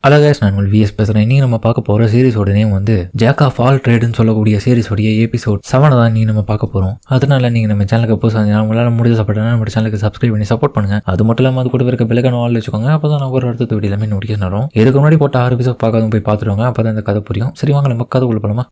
Hello guys, நான் உங்கள் vs பேசுகிறேன். இன்னைக்கு நம்ம பார்க்க போகிற சீரிஸோட நேம் வந்து ஜாக் ஆஃப் ஆல் ட்ரேடுன்னு சொல்லக்கூடிய சீரிஸோடைய எபிசோட் 7 தான் நீங்கள் நம்ம பார்க்க போகிறோம். அதனால நீங்கள் நம்ம சேனலுக்கு புதுசாக உங்களால் முடிஞ்ச சப்போர்ட் நம்ம சேனலுக்கு சப்ஸ்கிரைப் பண்ணி சப்போர்ட் பண்ணுங்கள். அது மட்டும் இல்லாமல் அது கூட இருக்க பெல்லைக்கான ஆல் வச்சுக்கோங்க. அப்போ தான் நான் ஒரு அடுத்த வீடியோ எல்லாமே நோட்டிஃபிகேஷன் வரும். இதுக்கு முன்னாடி போட்ட 6 எபிசோட் பார்க்காத போய் பார்த்துருவாங்க. அப்போ தான் இந்த கதை புரியும். சரி வாங்க நம்ம கதை உள்ள போகலாமா?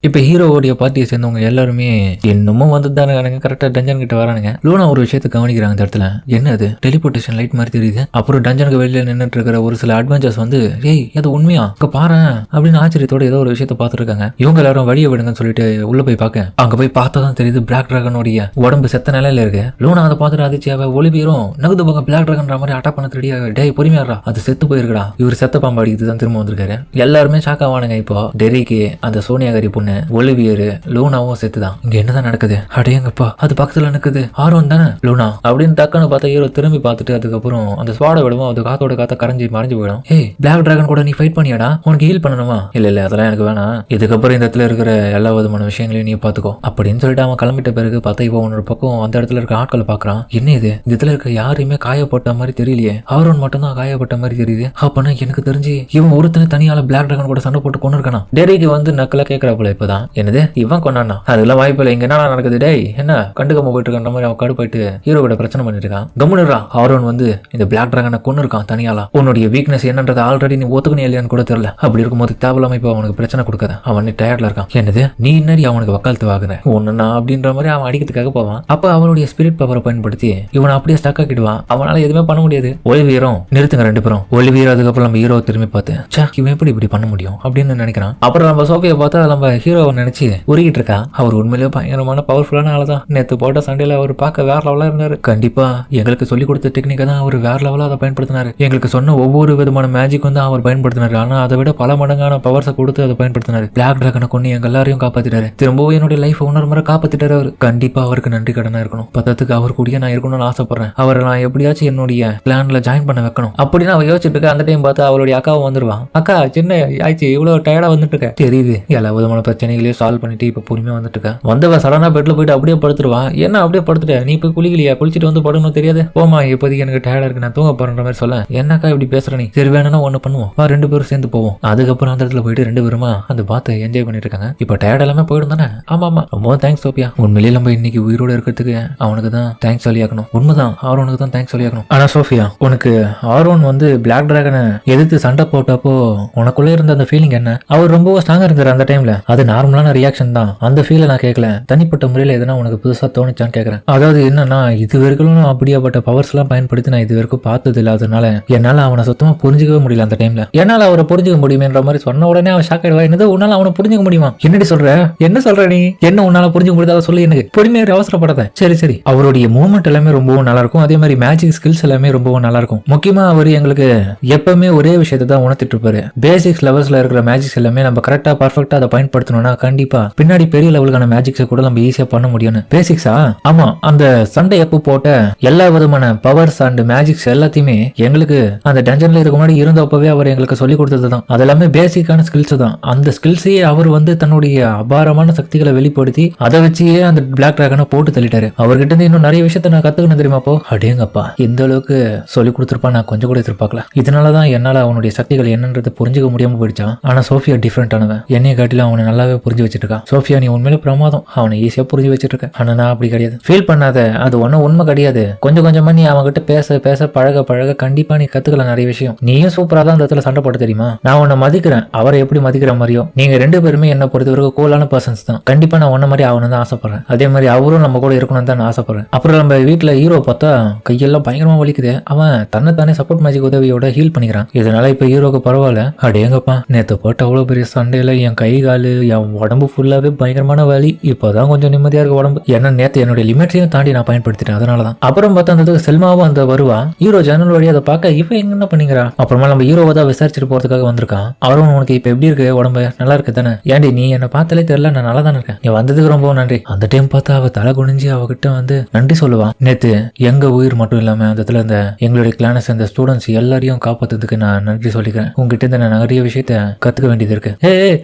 இப்போ ஹீரோவோடைய பார்ட்டியை சேர்ந்தவங்க எல்லாருமே என்னமோ வந்து தானே கரெக்டாக டஞ்சன் கிட்ட வரானுங்க. லூனா ஒரு விஷயத்தை கவனிக்கிறாங்க. இந்த இடத்துல என்ன அது டெலிபோர்டேஷன் லைட் மாதிரி தெரியுது. அப்புறம் டஞ்சனுக்கு வெளியில நின்றுட்டு இருக்கிற ஒரு சில அட்வென்ச்சர்ஸ் வந்து ஏய் அது உண்மையா அங்க பாரு அப்படின்னு ஆச்சரியத்தோட ஏதோ ஒரு விஷயத்த பார்த்துருக்காங்க. இவங்க எல்லாரும் வழியை விடுங்கன்னு சொல்லிட்டு உள்ள போய் பார்க்க அங்க போய் பார்த்தா தான் தெரியுது பிளாக் டிராகனுடைய உடம்பு செத்த நிலையில இருக்கு. லூனா அதை பார்த்துட்டு அதிர்ச்சியாவ ஒளிபீரும் நகுது பக்கம் பிளாக் டிராகன்ற மாதிரி அட்டாக் பண்ண ரெடியாக டே பொறுமையாடுறா அது செத்து போயிருக்கா இவர் செத்த பாம்பு அடிக்குது தான் திரும்ப வந்திருக்காரு. எல்லாருமே ஷாக் ஆவானுங்க. இப்போ டெரிக்கு அந்த சோனியாகரி பொண்ணு ஒலிவியரு லூனாவும் செத்துதான். இங்க என்னதான் நடக்குது? அடையங்கப்பா அது பக்கத்துல நிக்குது ஆர்வன் தானே லூனா அப்படின்னு டக்குன்னு பார்த்தா ஹீரோ திரும்பி பார்த்துட்டு அதுக்கப்புறம் அந்த ஸ்வாட விடுவோம். அது காத்தோட காத்த கரைஞ்சி மறைஞ்சு போயிடும். ஏய் பிளாக் டிராகன் கூட நீ ஃபைட் பண்ணியாடா? உனக்கு ஹீல் பண்ணணுமா? இல்ல அதெல்லாம் எனக்கு வேணாம். இதுக்கப்புறம் இந்த இடத்துல இருக்கிற எல்லா விதமான விஷயங்களையும் நீ பாத்துக்கோ அப்படின்னு சொல்லிட்டு அவன் கிளம்பிட்ட பிறகு பார்த்தா இப்போ உன்னோட பக்கம் அந்த இடத்துல இருக்க ஆட்களை பாக்குறான். என்ன இது இந்த இடத்துல இருக்க யாரையுமே காயப்பட்ட மாதிரி தெரியலையே. ஆர்வன் மட்டும் தான் காயப்பட்ட மாதிரி தெரியுது. அப்பனா எனக்கு தெரிஞ்சு இவன் ஒருத்தனை தனியால பிளாக் டிராகன் கூட சண்டை போட்டு கொண்டு இருக்கானா? டெரிக்கு வந்து நக்கலா கேட்கறாப்புல இப்பதான் என்னது இவன் கொண்டானா? அதெல்லாம் வாய்ப்பு இல்லை. இங்க என்ன நடக்குது? டேய் என்ன கண்டுக்காம போயிட்டு இருக்க மாதிரி அவன் கடு போயிட்டு ஹீரோ கிட்ட பிரச்சனை பண்ணிட்டு இருக்கான். கம்முனுரா ஆரோன் வந்து இந்த பிளாக் டிராகனை கொண்டு இருக்கான் தனியாலா. உன்னுடைய வீக்னஸ் என்னன்றது ஆல்ரெடி நீ ஒத்துக்கணும் இல்லையான்னு கூட தெரியல. அப்படி இருக்கும்போது தேவையில்லாம இப்போ அவனுக்கு பிரச்சனை கொடுக்காத. அவன் டயர்ட்ல இருக்கான். என்னது நீ இன்னடி அவனுக்கு வக்காலத்து வாங்குற ஒண்ணுனா அப்படின்ற மாதிரி அவன் அடிக்கிறதுக்காக போவான். அப்ப அவனுடைய ஸ்பிரிட் பவரை பயன்படுத்தி இவனை அப்படியே ஸ்டக் ஆக்கிடுவான். அவனால எதுவுமே பண்ண முடியாது. ஒளிவீரம் நிறுத்துங்க ரெண்டு பேரும். ஒளிவீரம் அதுக்கப்புறம் நம்ம ஹீரோ திரும்பி பார்த்து இவன் எப்படி இப்படி பண்ண முடியும் அப்படின்னு நினைக்கிறான். அப்புறம் நம்ம சோஃபியை பார்த்தா நம்ம ஹீரோவை நினைச்சு உருகிட்டு இருக்கா. அவர் உண்மையிலேயே பயங்கரமான பவர்ஃபுல்லான ஆள் தான். நேற்று போட்ட சண்டையில அவர் பார்க்க வேற லெவலா இருந்தாரு. கண்டிப்பா எங்களுக்கு சொல்லி கொடுத்த டெக்னிக்கை தான் அவர் வேற லெவலா அதை பயன்படுத்தினாரு. எங்களுக்கு சொன்ன ஒவ்வொரு விதமான மேஜிக் வந்து அவர் பயன்படுத்தினாரு. ஆனா அதை விட பல மடங்கான பவர்ஸை கொடுத்து அதை பயன்படுத்தினாரு. பிளாக் டிராகனை கொண்டு எங்க எல்லாரையும் காப்பாத்திட்டாரு. திரும்பவும் என்னுடைய லைஃப் இன்னொரு முறை காப்பாத்திட்டாரு. அவர் கண்டிப்பா அவருக்கு நன்றி கடனா இருக்கணும். பத்தத்துக்கு அவர் கூடிய நான் இருக்கணும்னு ஆசைப்படுறேன். அவரை நான் எப்படியாச்சும் என்னுடைய பிளான்ல ஜாயின் பண்ண வைக்கணும் அப்படின்னு அவன் யோசிச்சுட்டு இருக்க. அந்த டைம் பார்த்து அவளுடைய அக்காவும் வந்துருவான். அக்கா சின்ன ஆயிடுச்சு இவ்வளவு டயர்டா வந்துட்டு இருக்க தெரியுது. எல்லா விதமான பிரச்சனைகளையும் சால்வ் பண்ணிட்டு இப்ப பொறுமையா வந்துட்டு இருக்க. வந்தவ சடனா பெட்ல போயிட்டு அப்படியே படுத்துருவான். என்ன அப்படியே படுத்துட்ட? நீ போய் குளிக்கலையா? குளிச்சுட்டு வந்து படுக்கணும் தெரியாது. போமா இப்போதைக்கு எனக்கு டயர்டா இருக்கு நான் தூங்க போறேன்ற மாதிரி சொல்ல. என்னக்கா இப்படி பேசுற நீ? சரி வேணும்னா ஒண்ணு பண்ணுவோம் வா ரெண்டு பேரும் சேர்ந்து போவோம். அதுக்கப்புறம் அந்த இடத்துல போயிட்டு ரெண்டு பேருமா அந்த பாத்தை என்ஜாய் பண்ணிட்டு இருக்காங்க. இப்போ டயர்ட் எல்லாமே போயிடும் தானே? ஆமா ரொம்ப தேங்க்ஸ் சோபியா. உண்மையிலேயே நம்ம இன்னைக்கு உயிரோட இருக்கிறதுக்கு அவனுக்கு தான் தேங்க்ஸ் சொல்லியாக்கணும். உண்மைதான் ஆரோனுக்கு தான் தேங்க்ஸ் சொல்லியாக்கணும். ஆனா சோபியா உனக்கு ஆரோன் வந்து பிளாக் டிராகனை எதிர்த்து சண்டை போட்டப்போ உனக்குள்ள இருந்த அந்த ஃபீலிங் என்ன? அவர் ரொம்ப ஸ்ட்ராங்கா இருந்தாரு அந்த டைம்ல. அது நார்மலான ரியாக்ஷன் தான். அந்த ஃபீலை நான் கேட்கல. தனிப்பட்ட முறையில் எதனா உனக்கு புதுசாக தோணுச்சான்னு கேட்குறேன். அதாவது என்னன்னா இது வரைக்கும் அப்படியாப்பட்ட பவர்ஸ் எல்லாம் பயன்படுத்தி நான் இது வரைக்கும் பார்த்தது இல்லாதனால என்னால் அவனை சுத்தமாக புரிஞ்சிக்கவே முடியல. அந்த டைம்ல என்னால் அவரை புரிஞ்சுக்க முடியுமேன்ற மாதிரி சொன்ன உடனே அவன் ஷாக் ஆயிடுவா. என்னது உன்னால அவனை புரிஞ்சுக்க முடியுமா? என்னடி சொல்ற? என்ன சொல்ற நீ? என்ன உன்னால புரிஞ்சுக்க முடியாத சொல்லி எனக்கு பொறுமையாக அவசரப்படாத. சரி அவருடைய மூவ்மெண்ட் எல்லாமே ரொம்பவும் நல்லா இருக்கும். அதே மாதிரி மேஜிக் ஸ்கில்ஸ் எல்லாமே ரொம்பவும் நல்லா இருக்கும். முக்கியமா அவர் எங்களுக்கு எப்பவுமே ஒரே விஷயத்தை தான் உணர்த்திட்டு இருப்பாரு. பேசிக்ஸ் லெவல்ஸ்ல இருக்கிற மேஜிக்ஸ் எல்லாமே நம்ம கரெக்டா பர்ஃபெக்டா அதை பயன்படுத்தணும்னா கண்டிப்பா பின்னாடி பெரிய லெவலுக்கான மேஜிக்ஸை கூட நம்ம ஈஸியா பண்ண முடியும். பேசிக்ஸா? ஆமா அந்த சண்டை எப்போ போட்ட எல்லா விதமான பவர்ஸ் அண்ட் மேஜிக்ஸ் எல்லாத்தையுமே எங்களுக்கு அந்த டஞ்சன்ல இதுக்கு முன்னாடி இருந்தப்பவே அவர் எங்களுக்கு சொல்லி கொடுத்தது தான். அதெல்லாமே பேசிக்கான ஸ்கில்ஸ் தான். அந்த ஸ்கில்ஸையே அவர் வந்து தன்னுடைய அபாரமான சக்திகளை வெளிப்படுத்தி அதை வச்சே அந்த பிளாக் டிராகனை போட்டு தள்ளிட்டாரு. அவர்கிட்ட இருந்து இன்னும் நிறைய விஷயத்த நான் கத்துக்கணும் தெரியுமா? போ அடேங்கப்பா இந்த அளவுக்கு சொல்லி கொடுத்துருப்பா நான் கொஞ்சம் கூட எதிர்பார்க்கல. இதனாலதான் என்னால அவனுடைய சக்திகள் என்னன்றது புரிஞ்சுக்க முடியாம போயிடுச்சான். ஆனா சோஃபியா டிஃபரெண்ட் ஆனவன். என்னைய காட்டில அவனை நல்லாவே புரிஞ்சு வச்சிட்டு இருக்கான். சோஃபியா நீ உண்மையிலே பிரமாதம். அவனை ஈஸியா புரிஞ்சு வச்சிட்டு இருக்கேன். ஆனா நான் அப்படி கிடையாது. ஃபீல் பண்ணாத. அது ஒன்னும் உண்மை கிடையாது. கொஞ்சம் கொஞ்சமா நீ அவன்கிட்ட பேச பேச பழக கண்டிப்பா நீ கத்துக்கலாம் நிறைய விஷயம். நீயும் சூப்பரா தான் அந்த இடத்துல சண்டை போட தெரியுமா? நான் உன்னை மதிக்கிறேன். அவரை எப்படி மதிக்கிற மாதிரியோ நீங்க ரெண்டு பேருமே என்ன பொறுத்தவரைக்கும் கூலான பர்சன்ஸ் தான். கண்டிப்பா நான் உன்ன மாதிரி அவனு தான் ஆசைப்படுறேன். அதே மாதிரி அவரும் நம்ம கூட இருக்கணும் தான் நான் ஆசைப்படுறேன். அப்புறம் நம்ம வீட்டுல ஹீரோ பார்த்தா கையெல்லாம் பயங்கரமா வலிக்குது. அவன் தன்னைத்தானே சப்போர்ட் மேஜிக் உதவியோட ஹீல் பண்ணிக்கிறான். இதனால இப்ப ஹீரோக்கு பரவாயில்ல. அடேங்கப்பா நேத்து போட்ட அவ்வளவு பெரிய சண்டையில என் கை காலு என் உடம்பு ஃபுல்லாவே பயங்கரமான வலி. இப்பதான் கொஞ்சம் நிம்மதியா இருக்க உடம்பு. ஏன்னா நேத்து என்னுடைய லிமிட்ஸையும் தாண்டி நான் பயன்படுத்திட்டேன். அதனாலதான். அப்புறம் பார்த்தா அந்த செல்மாவும் அந்த வருவா. ஹீரோ ஜன்னல் வழியா அதை பார்க்க இவ என்ன பண்ணிக்கிறா? அப்புறமா நம்ம ஹீரோவை தான் விசாரிச்சுட்டு போறதுக்காக வந்திருக்கான். அவரும் உனக்கு இப்ப எப்படி இருக்கு? உடம்பு நல்லா இருக்கு தானே? ஏண்டி நீ என்ன பார்த்தாலே தெரியல நான் நல்லா தானே இருக்கேன். நீ வந்ததுக்கு ரொம்ப நன்றி. அந்த டைம் பார்த்தா அவ தலை குனிஞ்சு அவகிட்ட வந்து நன்றி சொல்லுவான். நேத்து எங்க உயிர் மட்டும் இல்லாம அந்த இடத்துல இந்த எங்களுடைய கிளானஸ் அந்த ஸ்டூடெண்ட்ஸ் எல்லாரையும் காப்பாத்துறதுக்கு நான் நன்றி சொல்லிக்கிறேன். உங்ககிட்ட இருந்து நான் நிறைய விஷயத்த கத்துக்க வேண்டியது இருக்கு.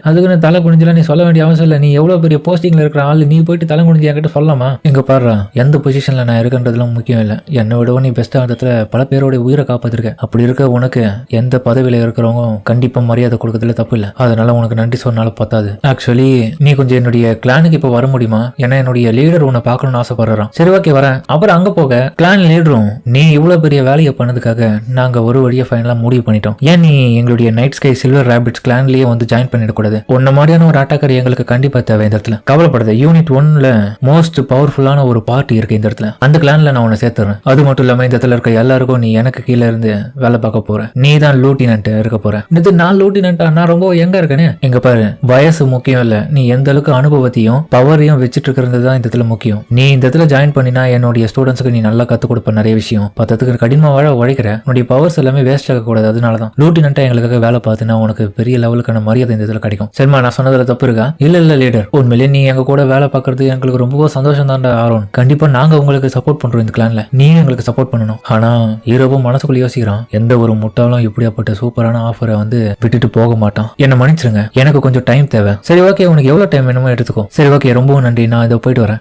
அதுக்கு தலை குனிஞ்சல நீ சொல்ல வேண்டிய அவசியம் இல்லை, நீ எவ்வளவு பெரிய போஸ்டிங்ல இருக்கிற ஆளு, நீ போயிட்டு தலை குனிஞ்சு என்கிட்ட சொல்லலாமா? எங்க பாரு, எந்த பொசிஷன்ல நான் இருக்கன்றதுலாம் முக்கியம் இல்லை, என்னை விடவும் நீ பெஸ்டா இடத்துல பல பேரோட உயிரை காப்பாத்திருக்க. அப்படி இருக்க உனக்கு எந்த பதவியில இருக்கிறவங்க கண்டிப்பா மரியாதை கொடுக்கறதுல தப்பு இல்லை, அதனால உனக்கு நன்றி சொன்னாலும் பத்தாது. ஆக்சுவலி நீ கொஞ்சம் என்னுடைய கிளானுக்கு இப்ப வர முடியுமா? ஏன்னா என்னுடைய லீடர் உன்னை பார்க்கணும்னு ஆசைப்படுறான். சரி ஓகே வரேன். அப்புறம் அங்க போக கிளான் லீடரும் நீ இவ்வளவு பெரிய வேலையை பண்ணதுக்காக நாங்க ஒரு வழியா ஃபைனலா முடிவு பண்ணிட்டோம். ஏன் நீ எங்களுடைய நைட் ஸ்கை சில்வர் ரேபிட்ஸ் கிளான்லயே வந்து ஜாயின் பண்ணிடக்கூடாது? உன்ன மாதிரியான ஒரு அட்டாக்கர் எங்களுக்கு கண்டிப்பா தேவை இந்த இடத்துல. கவலைப்படாத, யூனிட் 1ல மோஸ்ட் பவர்ஃபுல்லான ஒரு பார்ட்டி இருக்கு இந்த இடத்துல, அந்த கிளான்ல நான் உன்னை சேர்த்துறேன். அது மட்டும் இல்லாம இந்த இடத்துல இருக்க எல்லாருக்கும் நீ எனக்கு கீழே இருந்து வேலை பார்க்க போற, நீ தான் லூட்டினன்ட் இருக்க போற. இது நான் லூட்டினன்ட்டா? நான் ரொம்ப எங்க இருக்கேனே. எங்க பாரு, வயசு முக்கியம் இல்ல, நீ எந்த அளவுக்கு அனுபவத்தையும் பவரையும் வச்சுட்டு இருக்கிறது தான் இந்த இடத்துல முக்கியம். நீ இந்த இடத்துல ஜாயின் பண்ணினா என்னுடைய ஸ்டூடெண்ட்ஸ்க்கு நீ நல்லா கத்து கொடுப்ப நிறைய விஷயம். பத்தத்துக்கு கடினமா உழைக்கிற, உன்னுடைய பவர்ஸ் எல்லாமே வேஸ்ட் ஆக கூடாது. அதனாலதான் லூட்டினன்ட்டா எங்களுக்காக வேலை பார்த்துனா உனக்கு பெரிய லெவலுக்கான மரியாதை இந்த இடத்துல கிடைக்கும். சரிமா, நான் சொன்னதுல தப்பு இருக்கா? இல்ல லீடர், உண்மையிலேயே நீ எங்க கூட வேலை பார்க்கறது எங்களுக்கு ரொம்ப சந்தோஷம் தான்டா ஆரோன். கண்டிப்பா நாங்க உங்களுக்கு சப்போர்ட் பண்றோம் இந்த கிளான்ல, நீ எங்களுக்கு சப்போர்ட் பண்ணணும். ஆனா ஹீரோவும் மனசுக்குள்ள யோசிக்கிறான், எந்த ஒரு முட்டாளும் இப்படியாப்பட்ட சூப்பரான ஆஃபரை வந்து விட்டுட்டு போக மாட்டான். என்ன மன்னிச்சிருங்க, எனக்கு கொஞ்சம் டைம் தேவை. சரி ஓகே, உனக்கு எவ்வளவு டைம் வேணுமோ எடுத்துக்கோ. சரி ஓகே, ரொம்ப நன்றி, நான் இதை போயிட்டு வரேன்.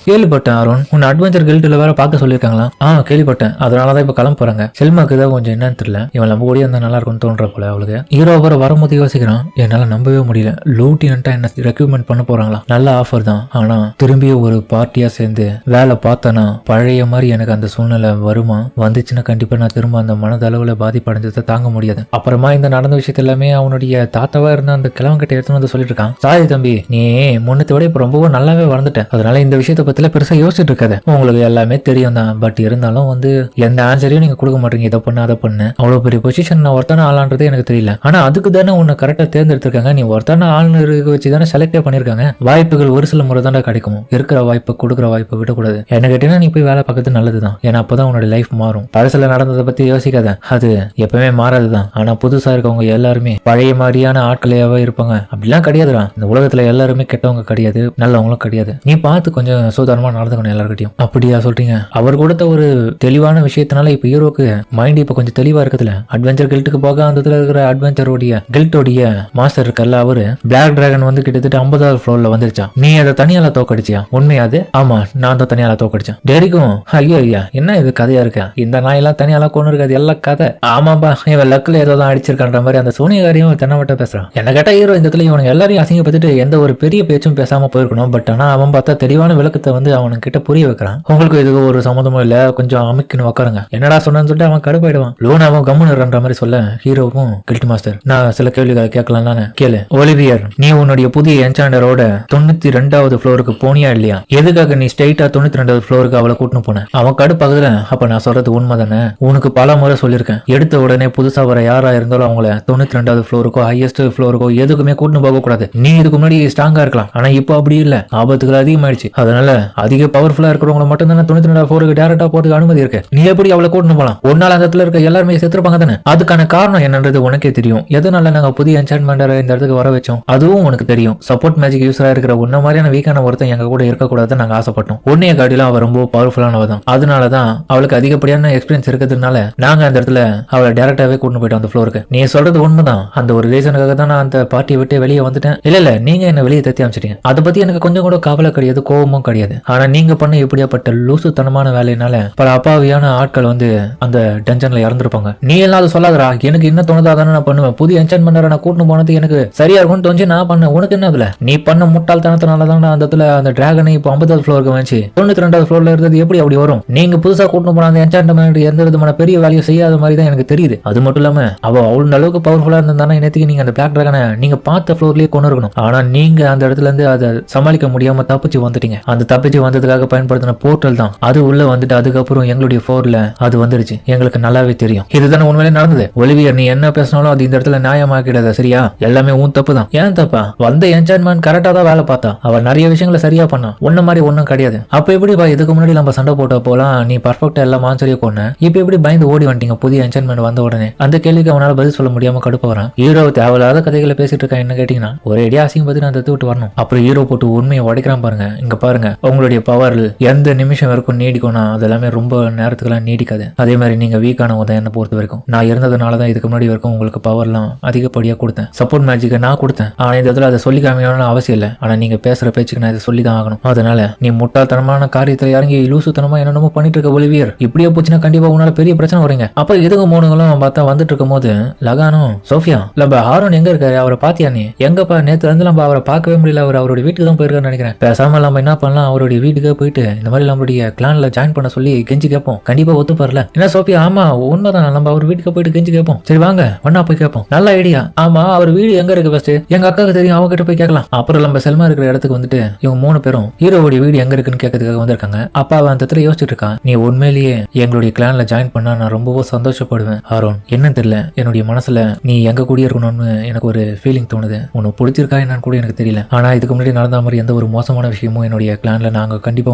கேள்விப்பட்டேன் ஆரோன், உன்னை அட்வென்ச்சர் கில்ட்ல வேற பார்க்க சொல்லியிருக்காங்களா? கேள்விப்பட்டேன், அதனாலதான் இப்ப கிளம்ப போறாங்க. செல்மாக்கு தான் கொஞ்சம் என்னன்னு தெரியல, இவன் நம்ம கூட இருந்தா நல்லா இருக்கும்னு தோன்ற போல அவளுக்கு. ஹீரோ வர வரும்போது யோசிக்கிறான், என்னால நம்பவே முடியல, லூட்டினன்ட்டா என்ன ரெக்ரூட்மெண்ட் பண்ண போறாங்களா? நல்ல ஆஃபர் தான், ஆனா திரும்பி ஒரு பார்ட்டியா சேர்ந்து வேலை பார்த்தனா பழைய மாதிரி எனக்கு அந்த சூழ்நிலை வருமா? வந்துச்சுன்னா கண்டிப்பா நான் திரும்ப அந்த மனதளவுல பாதிப்படைஞ்சதை தாங்க முடியாது. அப்புறமா இந்த நடந்த விஷயத்த எல்லாமே அவனுடைய தாத்தாவா இருந்த அந்த கிழவங்கிட்ட எடுத்துன்னு வந்து சொல்லிட்டு இருக்கான், சாரி தம்பி, நீ முன்னத்தை விட இப்ப ரொம்பவும் நல்லாவே வளர்ந்துட்டேன், அதனால இந்த விஷயத்த பத்தில பெருசா யோசிச்சுட்டு இருக்காது, உங்களுக்கு எல்லாமே தெரியும் தான். பட் இருந்தாலும் வந்து எந்த ஆன்சரையும் நீங்க கொடுக்க மாட்டீங்க, இதை பண்ணு அதை பண்ணு. அவ்வளவு பெரிய பொசிஷன் நான் ஒருத்தான ஆளான்றது எனக்கு தெரியல, ஆனா அதுக்கு தானே உன்னை கரெக்டா தேர்ந்தெடுத்திருக்காங்க, நீ ஒருத்தான ஆள்னு வச்சு தானே செலக்டே பண்ணிருக்காங்க. வாய்ப்புகள் ஒரு சில முறை தானே கிடைக்கும், இருக்கிற வாய்ப்பை கொடுக்குற வாய்ப்பை விடக்கூடாது. என்ன கேட்டீங்கன்னா நீ போய் வேலை பார்க்கறது நல்லதுதான், ஏன்னா அப்பதான் உன்னோட லைஃப் மாறும். பழசுல நடந்ததை பத்தி யோசிக்காத, அது எப்பவுமே மாறாதுதான். ஆனா புதுசா இருக்கவங்க எல்லாருமே பழைய மாதிரியான ஆட்களையாவே இருப்பாங்க, அப்படிலாம் கிடையாதுடா. இந்த உலகத்துல எல்லாருமே கெட்டவங்க கிடையாது, நல்லவங்களும் கிடையாது. நீ பார்த்து கொஞ்சம் சூதானமா நடந்துக்கணும் எல்லார்கிட்டையும். அப்படியா சொல்றீங்க? அவர் கொடுத்த ஒரு தெளிவான விஷயத்தினால இப்ப ஹீரோக்கு மைண்ட் இப்ப கொஞ்சம் தெளிவா இருக்குதுல. அட்வென்ச்சர் கில்ட்டுக்கு போக அந்த இருக்கிற அட்வென்ச்சரோடைய கில்ட்டோடைய மாஸ்டர் இருக்கல்ல, அவரு பிளாக் டிராகன் வந்து கிட்டத்தட்ட 50வது ஃப்ளோர்ல வந்துருச்சா. நீ அதை தனியால தோக்கடிச்சியா? உண்மையாது? ஆமா, நான் தான் தனியால தோக்கடிச்சேன். டெரிக்கும் ஐயோ ஐயா என்ன இது கதையா இருக்கா, இந்த நாயெல்லாம் தனியால கொண்டு இருக்காது எல்லாம் கதை. ஆமாப்பா, இவன் லக்குல ஏதோ தான் அடிச்சிருக்கான்ற மாதிரி அந்த சோனியகாரியும் தென்னவட்ட பேசுறான். என்ன கேட்டா ஹீரோ இந்த இடத்துல இவனுக்கு எல்லாரையும் அசிங்கப்பட்டுட்டு எந்த ஒரு பெரிய பேச்சும் பேசாம போயிருக்கணும். பட் ஆனா அவன் பார்த்தா தெளிவான விளக்கத்தை வந்து அவனுக்கு கிட்ட புரிய வைக்கிறான். உங்களுக்கு இது ஒரு சம்மந்தமும் இல்ல, கொஞ்சம் அமைக்கணும் உட்காருங்க. என்னடா சொன்னு சொல்லிட்டு அவன் கடுப்பாயிடுவான். லூனாவும் கம்முன்னுன்ற மாதிரி சொல்ல ஹீரோவும் கில்ட் மாஸ்டர், நான் சில கேள்விகளை கேட்கலாம் தானே? கேளு. ஒலிவியர், நீ உன்னுடைய புதிய என்சாண்டரோட 92வது ஃப்ளோருக்கு போனியா இல்லையா? எதுக்காக நீ ஸ்ட்ரைட்டா 92வது ஃப்ளோருக்கு அவளை கூட்டின்னு போன? அவன் கடுப்பாகுதுல. அப்ப நான் சொல்றது உண்மை தானே? உனக்கு பல முறை சொல்லியிருக்கேன், எடுத்த உடனே புதுசா வர யாரா இருந்தாலும் அவங்கள 92வது ஃப்ளோருக்கோ ஹையஸ்ட் ஃப்ளோருக்கோ எதுக்குமே கூட்டின்னு போக கூடாது. நீ இதுக்கு முன்னாடி ஸ்ட்ராங்கா இருக்கலாம், ஆனா இப்போ அப்படி இல்ல, ஆபத்துகள் அதிகமாயிடுச்சு. அதனால அதிக பவர்ஃபுல்லா இருக்கிறவங்க மட்டும் தானே 92வது ஃப்ளோருக்கு டேரக்டா போறதுக்கு அனுமதி இருக்கு. நீ எப்படி அவளை கூட்டின்னு போலாம்? ஒரு நாள் அந்த இடத்துல இருக்க எல்லாருமே செத்துருப்பாங்க தானே? அதுக்கான காரணம் என்னன்றது உனக்கே தெரியும். எதனால நாங்க புதிய என்சான்மெண்டரை இந்த இடத்துக்கு வர வச்சோம் அதுவும் உனக்கு தெரியும். சப்போர்ட் மேஜிக் யூஸரா இருக்கிற உன்ன மாதிரியான வீக்கான ஒருத்தன் எங்க கூட இருக்கக்கூடாதுன்னு நாங்க ஆசைப்பட்டோம். உன்னைய காட்டிலும் அவ ரொம்ப பவர்ஃபுல்லானவ தான், அதனாலதான் அவளுக்கு அதிகப்படியான எக்ஸ்பீரியன்ஸ் இருக்கிறதுனால நாங்க அந்த இடத்துல அவளை டேரக்டாவே கூட்டு போயிட்டோம் அந்த ஃப்ளோருக்கு. நீ சொல்றது உண்மைதான், அந்த ஒரு ரீசனுக்காக தான் நான் அந்த பார்ட்டியை விட்டு வெளியே வந்துட்டேன். இல்ல நீங்க என்ன வெளியே தத்தி அமைச்சிட்டீங்க, அதை பத்தி எனக்கு கொஞ்சம் கூட கவலை கிடையாது, கோபமும் கிடையாது. ஆனா நீங்க பண்ண இப்படியாப்பட்ட லூசுத்தனமான வேலையினால பல அப்பாவியான ஆட்கள் வந்து அந்த டஞ்சன்ல இறந்துருப்பாங்க. நீ எல்லாம் அதை சொல்லாதரா, எனக்கு என்ன தோணுதோ அதானே நான் பண்ணுவேன். புதிய என்சான்மெண்டரை நான் கூட்டு போனது எனக்கு சரியா இருக்கும்னு தோணுச்சு, நான் பண்ணேன். உனக்கு என்ன அதுல? நீ பண்ண முட்டாள்தனத்தினால தான் அந்த இடத்துல அந்த டிராகனை இப்போ 50வது ஃப்ளோருக்கு வந்துச்சு, 92வது ஃப்ளோர்ல இருந்தது எப்படி அப்படி வரும்? நீங்க புதுசா கூட்டு போன அந்த என்சான்மெண்ட் எந்த விதமான பெரிய வேலையும் செய்யாத மாதிரி தான் எனக்கு தெரியுது. அது மட்டும் இல்லாம அவ அவ்வளவு அளவுக்கு பவர்ஃபுல்லா இருந்தா நேற்றுக்கு நீங்க அந்த பிளாக் டிராகனை நீங்க பார்த்த ஃப்ளோர்லயே கொண்டு இருக்கணும். ஆனா நீங்க அந்த இடத்துல இருந்து அதை சமாளிக்க முடியாம தப்பிச்சு வந்துட்டீங்க. அந்த தப்பிச்சு வந்ததுக்காக பயன்படுத்தின போர்ட்டல் தான் அது உள்ள வந்துட்டு அதுக்கப்புறம் எங்களுடைய ஃப்ளோர்ல அது வந்துருச்சு. எங்களுக்கு நல்லாவே தெரியும் இதுதானே உண்மையிலே நடந்தது. ஒலிவியர், நீ என்ன பேசினாலும் அது இந்த இடத்துல நியாயமாக்கிடாத, சரியா? எல்லாமே உன் தப்பு தான். ஏன் தப்பா? வந்த என்சான்மெண்ட் கரெக்டா தான் வேலை பார்த்தா, அவ நிறைய விஷயங்களை சரியா பண்ணா, ஒன்ன மாதிரி ஒன்னும் கிடையாது. அப்ப எப்படி இதுக்கு முன்னாடி நம்ம சண்டை போட்ட போலாம் நீ பர்ஃபெக்டா எல்லாம் ஆன்சரியா கொன்ன, இப்ப எப்படி பயந்து ஓடி வந்துட்டீங்க புதிய என்சான்மெண்ட் வந்த உடனே? அந்த கேள்விக்கு அவனால பதில் சொல்ல முடியாம கடுப்ப வரான். ஹீரோ தேவையில்லாத கதைகளை பேசிட்டு இருக்கான். என்ன கேட்டீங்கன்னா ஒரே அடி அசிங்க பத்தி நான் தத்து விட்டு வரணும். அப்புறம் ஹீரோ போட்டு உண்மையை உடைக்கிறான் பாருங்க. இங்க பாருங்க, உங்களுடைய பவர் எந்த நிமிஷம் வரைக்கும் நீடிக்கும்னா அதெல்லாமே ரொம்ப நேரத்துக்குலாம் நீடிக்காது. அதே மாதிரி நீங்க வீக்கானவங்க தான் என்ன பொறுத்த வரைக்கும். நான் இருந்ததுனாலதான் இதுக்கு முன்னாடி வரைக்கும் உங்களுக்கு பவர்லாம் அதிகப்படியா கொடுத்தேன், சப்போர்ட் மேஜிக்கை நான் கொடுத்தேன். ஆனா இந்த இடத்துல அதை சொல்லி காமிக்கணும்னு அவசியம் இல்லை. ஆனா நீங்க பேசுற பேச்சுக்கு நான் இதை சொல்லி தான் ஆகணும். அதனால நீ முட்டாள்தனமான காரியத்துல இறங்கி லூசுத்தனமா என்னென்னமோ பண்ணிட்டு இருக்க ஒலிவியர், இப்படியே போச்சுன்னா கண்டிப்பா உன்னால பெரிய பிரச்சனை வரீங்க. அப்ப இதுக்கு மூணுங்களும் பார்த்தா வந்துட்டு இருக்கும் போது லகானும் சோஃபியா நம்ம ஹாரோன் எங்க இருக்காரு, அவரை பாத்தியா நீ? எங்கப்பா நேத்து வந்து நம்ம அவரை பார்க்கவே முடியல, அவருடைய வீட்டுக்கு தான் போயிருக்கான்னு நினைக்கிறேன். பேசாம நம்ம என்ன பண்ணலாம், அவருடைய வீட்டுக்கே போயிட்டு இந்த மாதிரி நம்மளுடைய கிளான்ல ஜாயின் பண்ண சொல்லி கெஞ்சி கேட்போம். கண்டிப்பா ஒத்துப்பார்ல. என்ன சோஃபியா? ஆமா உண்மைதான், நம்ம அவர் வீட்டுக்கு போயிட்டு கெஞ்சி கேட்போம். சரி வாங்க ஒன்னா போய் கேட்போம். நல்ல ஐடியா. ஆமா அவர் வீடு எங்க இருக்கு ஃபர்ஸ்ட்? எங்க அக்காவுக்கு தெரியும், அவங்க கிட்ட போய் கேட்கலாம். அப்புறம் நம்ம செல்மா இருக்கிற இடத்துக்கு வந்துட்டு இவங்க 3 பேரும் ஹீரோவுடைய வீடு எங்க இருக்குன்னு கேட்கறதுக்காக வந்திருக்காங்க. அப்பா அவன் அந்த இடத்துல யோசிச்சுட்டு இருக்கான், நீ உண்மையிலேயே எங்களுடைய கிளான்ல ஜாயின் பண்ணா நான் ரொம்பவும் சந்தோஷப்படுவேன் ஹாரோன். என்னன்னு தெரியல, என்னுடைய மனசுல நீ எங்க கூடிய இருக்கணும்னு எனக்கு ஒரு ஃபீலிங் தோணுது. உனக்கு பிடிச்சிருக்கா என்னன்னு கூட எனக்கு தெரியல. ஆனா இதுக்கு முன்னாடி நடந்த மாதிரி எந்த ஒரு மோசமான விஷயமும் என்னுடைய கிளான்ல நாங்க கண்டிப்பா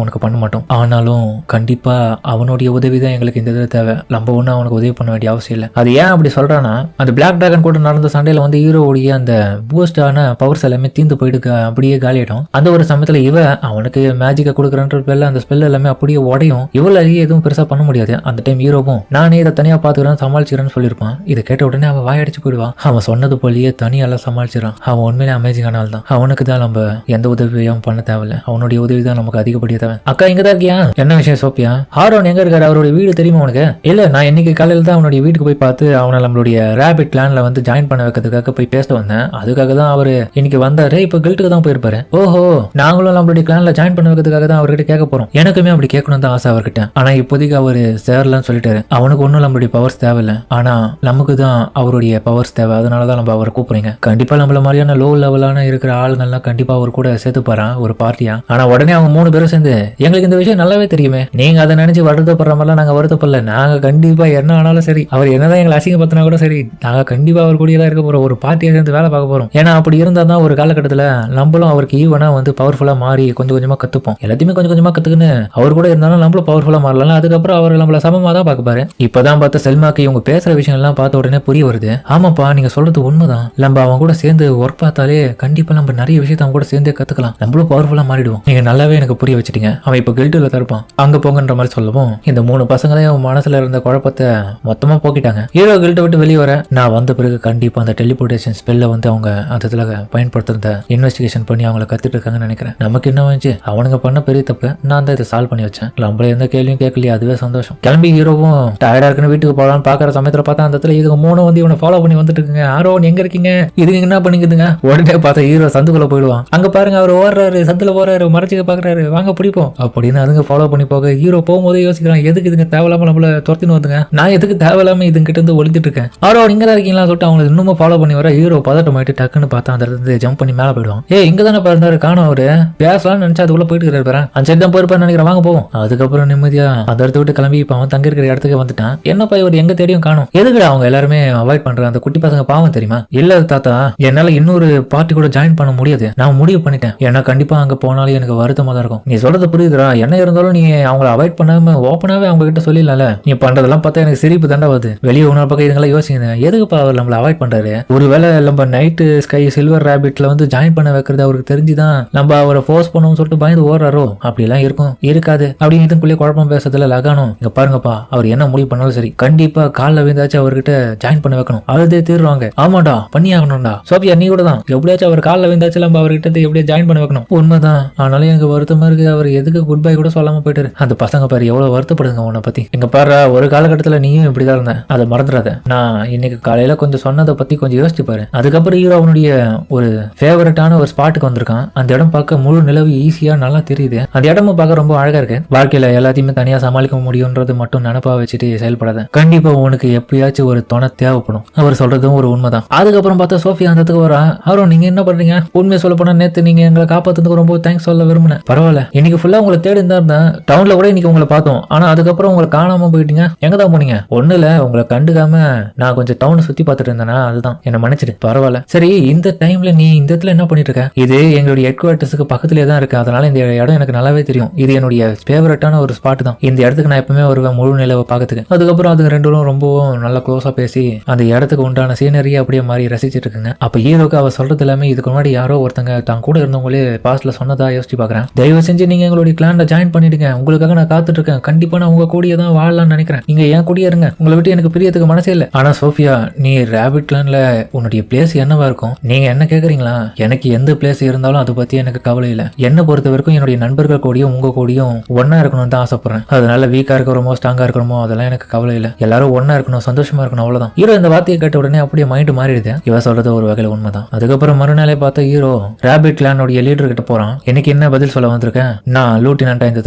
உனக்கு பண்ண மாட்டோம். ஆனாலும் கண்டிப்பா அவனுடைய உதவி தான் எங்களுக்கு இந்த இதில் தேவை. நம்ம ஒன்றும் அவனுக்கு உதவி பண்ண வேண்டிய அவசியம் இல்லை. அது ஏன் அப்படி சொல்றான்னா, அந்த பிளாக் டிராகன் கூட நடந்த சண்டையில வந்து ஹீரோவுடைய அந்த பூஸ்டான பவர்ஸ் எல்லாமே தீந்து போயிட்டு அப்படியே காலியாயிடும். அந்த ஒரு சமயத்துல அவனுக்கு மேஜிக்கை கொடுக்குறன்ற பேர்ல அந்த ஸ்பெல் எல்லாமே அப்படியே உடையும். இவ்வளவு எதுவும் பெருசா பண்ண முடியாது. அந்த டைம் ஹீரோவும் நானே இதை தனியா பாத்துக்கிறேன் சமாளிச்சுக்கிறேன்னு சொல்லியிருப்பான். இதை கேட்ட உடனே அவன் வாயடிச்சு போயிடுவான். அவன் சொன்னது போலயே தனியால சமாளிச்சிடான். அவன் உண்மையிலே அமேசிங்கான ஆள் தான். அவனுக்கு தான் நம்ம எந்த உதவியும் பண்ண தேவையில்ல. அவனுடைய உதவி தான் நமக்கு அதிகப்படியே தேவை. அக்கா இங்க தான் இருக்கியா? என்ன விஷயம் சோபியா? ஹாரோன் எங்க இருக்காரு? அவருடைய வீடு தெரியுமா உனக்கு? இல்ல, நான் இன்னைக்கு காலையில தான் அவனுடைய வீட்டுக்கு போய் பார்த்து அவனை நம்மளுடைய ரேபிட் பிளான்ல வந்து ஜாயின் பண்ண வைக்கிறதுக்காக போய் பேச வந்தேன். அதுக்காக தான் அவரு இன்னைக்கு வந்தாரு. இப்ப கில்ட்டுக்கு தான் போயிருப்பாரு. ஓஹோ, நாங்களும் நம்மளுடைய பிளான்ல ஜாயின் பண்ண வைக்கிறதுக்காக தான் அவர்கிட்ட கேட்க போறோம். எனக்குமே அப்படி கேட்கணும் தான் ஆசை அவர்கிட்ட. ஆனா இப்போதைக்கு அவரு சேரலன்னு சொல்லிட்டாரு. அவனுக்கு ஒன்னும் நம்மளுடைய பவர்ஸ் தேவையில்ல. ஆனா நமக்கு தான் அவருடைய பவர்ஸ் தேவை. அதனாலதான் நம்ம அவரை கூப்பிடுறீங்க. கண்டிப்பா நம்மள மாதிரியான லோ லெவலான இருக்கிற ஆளுங்கள்லாம் கண்டிப்பா அவர் கூட சேர்த்து போறான் ஒரு பார்ட்டியா. ஆனா உடனே அவங்க 3 பேரும் சேர்ந்து எங்களுக்கு இந்த விஷயம் நல்லாவே தெரியுமே, நீங்க அதை நினைச்சு வருத்தப்படுற மாதிரிலாம் நாங்க வருத்தப்படல. நாங்க கண்டிப்பா என்ன ஆனாலும் சரி, அவர் என்னதான் எங்களை அசிங்கப்படுத்தினா கூட சரி, நாங்க கண்டிப்பா அவர் கூடிய தான் இருக்க போறோம். ஒரு பார்ட்டியை சேர்ந்து வேலை பார்க்க போறோம். ஏன்னா அப்படி இருந்தா தான் ஒரு காலகட்டத்துல நம்மளும் அவருக்கு ஈவனா வந்து பவர்ஃபுல்லா மாறி கொஞ்சம் கொஞ்சமா கத்துப்போம். எல்லாத்தையுமே கொஞ்சம் கொஞ்சமா கத்துக்குன்னு அவர் கூட இருந்தாலும் நம்மளும் பவர்ஃபுல்லா மாறலாம். அதுக்கப்புறம் அவர் நம்மள சமமா தான் பார்க்க பாரு. இப்பதான் பார்த்த செல்மாக்கு இவங்க பேசுற விஷயம் எல்லாம் பார்த்த உடனே புரிய வருது. ஆமாப்பா நீங்க சொல்றது உண்மைதான். நம்ம அவங்க கூட சேர்ந்து ஒர்க் பார்த்தாலே கண்டிப்பா நம்ம நிறைய விஷயத்த அவங்க கூட சேர்ந்தே கத்துக்கலாம். நம்மளும் பவர்ஃபுல்லா மாறிடுவோம். நீங்க நல்லாவே எனக்கு புரிய வச்சுட்டீங்க. அவன் இப்ப கில்ட்டுல தருப்பான். அங்க போங்கன்ற மாதிரி சொல்லவும் இந்த 3 பசங்க தான் மனசுல இருந்த குழப்பத்தை மொத்தமா போக்கிட்டாங்க. ஹீரோ கில்ட்டை விட்டு வெளியே வர நான் வந்த பிறகு கண்டிப்பா அந்த டெலிபோர்டேஷன் ஸ்பெல்ல வந்து அவங்க அந்த இதுல பயன்படுத்துறத இன்வெஸ்டிகேஷன் பண்ணி அவங்கள கத்துட்டு இருக்காங்கன்னு நினைக்கிறேன். நமக்கு என்ன வந்துச்சு, அவனுங்க பண்ண பெரிய தப்பு. நான் தான் இதை சால்வ் பண்ணி வச்சேன். நம்மள எந்த கேள்வியும் கேட்கலையே, அதுவே சந்தோஷம். கிளம்பி ஹீரோவும் டயர்டா இருக்குன்னு வீட்டுக்கு போகலான்னு பாக்குற சமயத்துல பார்த்தா அந்த இடத்துல இதுக்கு 3 வந்து இவனை ஃபாலோ பண்ணி வந்துட்டு இருக்குங்க. ஆரோன் எங்க இருக்கீங்க, இதுக்கு என்ன பண்ணிக்குதுங்க? உடனே பார்த்தா ஹீரோ சந்துக்குள்ள போயிடுவான். அங்க பாருங்க அவர் ஓடுறாரு, சந்துல போறாரு, மறைச்சிக்க பாக்குறாரு, வாங்க பிடிப்போம் அப்படின்னு அதுங்க ஃபாலோ பண்ணி போக ஹீரோ போகும்போதே யோசிக்கிறான், எதுக்கு இதுங்க தேவையில்லாம நம்மள துரத்தின்னு வந்துங்க, நான் எதுக்கு தேவையில்லாம இதுங்க கிட்ட இருந்து ஒழிஞ்சிட்டு இருக்கேன். ஆரோன் இங்க தான் இருக்கீங்களா சொல்லிட்டு அவங்க இன்னும் ஃபாலோ பண்ணி வர ஹீரோ பதட்டம் ஆயிட்டு டக்குன்னு பார்த்தா அந்த இடத்துல ஜம்ப் பண்ணி மேல போயிடுவான். இங்க தானே பாருந்தாரு காணும், அவரு பேசலாம்னு நினைச்சா அதுக்குள்ள போயிட்டு இருக்காரு. அந்த சைடு தான் போயிருப்பான்னு நினைக்கிறேன், வாங்க போவோம். அதுக்கப்புறம் நிம்மதியா அந்த இடத்த விட்டு கிளம்பி இப்ப அவன் தங்க இருக்கிற இடத்துக்கு வந்துட்டான். என்னப்பா இவர் எங்க தேடியும் காணும், எதுக்குடா அவங்க எல்லாருமே அவாய்ட் பண்றாங்க? அந்த குட்டி பசங்க பாவம் தெரியுமா? இல்ல தாத்தா, என்னால இன்னொரு பார்ட்டி கூட ஜாயின் பண்ண முடியாது, நான் முடிவு பண்ணிட்டேன். ஏன்னா கண்டிப்பா அங்க போனாலும் எனக்கு வருத்தமா தான் இருக்கும். நீ சொல்றது புரியுதுடா, என்ன இருந்தாலும் நீ அவங்களை அவாய்ட் பண்ணாம ஓப்பனாவே அவங்க கிட்ட சொல்லிடல. நீ பண்றதெல்லாம் பார்த்தா எனக்கு சிரிப்பு தாண்டா வருது. வெளியே உணவு பக்கம் இதுங்கெல்லாம் யோசிங்க, எதுக்குப்பா அவர் நம்மள அவாய்ட் பண்றாரு? ஒருவேளை நம்ம நைட்டு ஸ்கை சில்வர் ரேபிட்ல வந்து ஜாயின் பண்ண வைக்கிறது அவருக்கு தெரிஞ்சுதான் நம்ம அவரை ஃபோர்ஸ் பண்ணணும்னு சொல்லிட்டு பயந்து ஓடுறாரோ? அப்படி எல்லாம் இருக்கும் இருக்காது அப்படின்னு இதுக்குள்ளே குழப்பம் பேசுறதுல லகானும், இங்க பாருங்கப்பா, அவர் என்ன முடிவு பண்ணாலும் சரி கண்டிப்பா காலில் விழுந்தாச்சும் அவர்கிட்ட ஜாயின் பண்ண வைக்கணும். அழுதே தீர்வாங்க. ஆமாடா பண்ணி ஆகணும்டா. சோபியா நீ கூட தான், எப்படியாச்சும் அவர் காலில் விழுந்தாச்சும் நம்ம அவர்கிட்ட எப்படியா ஜாயின் பண்ண வைக்கணும். உண்மைதான். ஆனாலும் எனக்கு வருத்தமா இருக்கு, அவர் எதுக்கு குட் பை கூட சொல்லாம போயிட்டாரு. அந்த பசங்க பாரு எவ்வளவு வருத்தப்படுங்க உன்னை பத்தி. எங்க பாரு ஒரு காலகட்டத்துல நீயும் இப்படிதான் இருந்த, அதை மறந்துடாத. நான் இன்னைக்கு காலையில கொஞ்சம் சொன்னதை பத்தி கொஞ்சம் யோசிச்சு பாரு. அதுக்கப்புறம் ஹீரோ அவனுடைய ஒரு ஃபேவரட்டான ஒரு ஸ்பாட்டுக்கு வந்திருக்கான். அந்த இடம் பார்க்க முழு நிலவு ஈஸியா நல்லா தெரியுது. அந்த இடமும் பார்க்க ரொம்ப அழகா இருக்கு. வாழ்க்கையில எல்லாத்தையுமே தனியா சமாளிக்க முடியும்ன்றது மட்டும் நினைப்பா வச்சுட்டு செயல்படாத. கண்டிப்பா உனக்கு எப்பயாச்சும் ஒரு துணை தேவைப்படும். அவர் சொல்றதும் ஒரு உண்மைதான். அதுக்கப்புறம் பார்த்தா சோஃபியா அந்த இடத்துக்கு வரா. அவரும் நீங்க என்ன பண்றீங்க? உண்மையை சொல்ல போனா நேத்து நீங்க எங்களை காப்பாத்துறதுக்கு ரொம்ப தேங்க்ஸ் சொல்ல விரும்பினேன். பரவாயில்ல, இன்னைக்கு ஃபுல்லா உங்களை தேடி தான் இருந்தேன். டவுன்ல கூட இன்னைக்கு உங்களை பார்த்தோம். ஆனா அதுக்கப்புறம் உங்களை காணாம போயிட்டீங்க. எங்க தான் போனீங்க? ஒண்ணு இல்ல, உங்களை கண்டுக்காம நான் கொஞ்சம் டவுன் சுத்தி பார்த்துட்டு இருந்தேனா, அதுதான். என்ன மன்னிச்சிடு. பரவாயில்ல. சரி, இந்த டைம்ல நீ இந்த இடத்துல என்ன பண்ணிட்டு இருக்க? இது எங்களுடைய ஹெட் குவார்டர்ஸுக்கு பக்கத்துலேயே தான் இருக்கு. அதனால இந்த இடம் எனக்கு நல்லாவே தெரியும். இது என்னுடைய ஃபேவரட்டான ஒரு ஸ்பாட் தான். இந்த இடத்துக்கு நான் எப்பவுமே வருவேன் முழு நிலவை பார்க்கறதுக்கு. அதுக்கப்புறம் அது ரெண்டும் ரொம்பவும் நல்லா க்ளோஸா பேசி அந்த இடத்துக்கு உண்டான சீனரியை அப்படியே மாறி ரசிச்சிட்டு இருக்குங்க. அப்ப ஹீரோக்கு அவ சொல்றது எல்லாமே இதுக்கு முன்னாடி யாரோ ஒருத்தங்க தான் கூட இருந்தவங்களே பாஸ்ட்ல சொன்னதா யோசிச்சு பாக்குறேன். தயவு செஞ்சு நீங்க எங்களுடைய கிளான்ல ஜாயின் பண்ணிடுங்க. உங்களுக்காக நான் காத்துட்டு இருக்கேன். கண்டிப்பா நான் உங்க கூடிய தான் வாழலாம்னு நினைக்கிறேன். நீங்க ஏன் கூடிய இருங்க. உங்களை விட்டு எனக்கு பிரியத்துக்கு மனசே இல்லை. ஆனா சோஃபியா, நீ ரேபிட் கிளான்ல உன்னுடைய பிளேஸ் என்னவா இருக்கும்? நீங்க என்ன கேக்குறீங்களா? எனக்கு எந்த பிளேஸ் இருந்தாலும் அதை பத்தி எனக்கு கவலை இல்லை. என்ன பொறுத்த வரைக்கும் என்னுடைய நண்பர்கள் கூடயும் உங்க கூடயும் ஒன்னா இருக்கணும்னு தான் ஆசைப்படுறேன். அதனால வீக்கா இருக்கிறோமோ ஸ்ட்ராங்கா இருக்கணுமோ அதெல்லாம் எனக்கு கவலை இல்லை. எல்லாரும் ஒன்னா இருக்கணும், சந்தோஷமா இருக்கணும், அவ்வளவுதான். ஹீரோ இந்த வார்த்தையை கேட்ட உடனே அப்படியே மைண்ட் மாறிடுது. இவ சொல்றது ஒரு வகையில உண்மைதான். அதுக்கப்புறம் மறுநாளே பார்த்தா ஹீரோ ராபிட் கிளானோட லீடர் கிட்ட போறான். எனக்கு என்ன பதில் சொல்ல வந்திருக்கேன்? நான் லூட்டினண்டா இந்த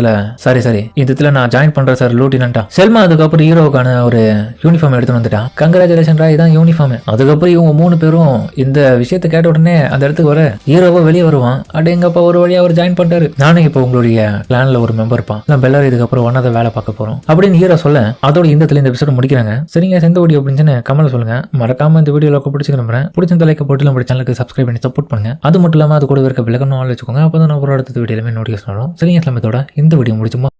சரி இந்த நான் ஜாயின் பண்றேன் சார் லூட்டினண்டா. செல்மா அதுக்கப்புறம் ஹீரோக்கான ஒரு யூனிஃபார்ம் எடுத்துட்டு வந்துட்டான். கங்க்ராச்சுலேஷன் இதான் யூனிஃபார்ம். அதுக்கப்புறம் இவங்க 3 பேரும் இந்த விஷயத்தை கேட்ட உடனே அந்த இடத்துக்கு வர ஹீரோவா வெளியே வருவான். எங்கப்பா ஒரு வழியா அவர் ஜாயின் பண்ணிட்டாரு. நானும் இப்போ உங்களுடைய பிளான்ல ஒரு மெம்பர் பா. நம்ம எல்லாரும் இதுக்கப்புறம் ஒன்னாத வேலை பார்க்க போறோம் அப்படின்னு ஹீரோ சொல்ல அதோட இந்த எபிசோட முடிக்கிறாங்க. சரிங்க, எந்த வீடியோ அப்படின்னு கமெண்ட் சொல்லுங்க. மறக்காம இந்த வீடியோல பிடிச்சிக்க நம்புறேன். பிடிச்ச லைக் போட்டு நம்ம சேனலுக்கு சப்ஸ்கிரைப் பண்ணி சப்போர்ட் பண்ணுங்க. அது மட்டும் இல்லாம அது கூட இருக்க விளக்கணும் வச்சுக்கோங்க. அப்பதான் நான் ஒரு அடுத்த வீடியோல நோட்டிஃபிகேஷன் வரும். சரிங்க, இதோட இந்த வீடியோ முடிச்சுமா.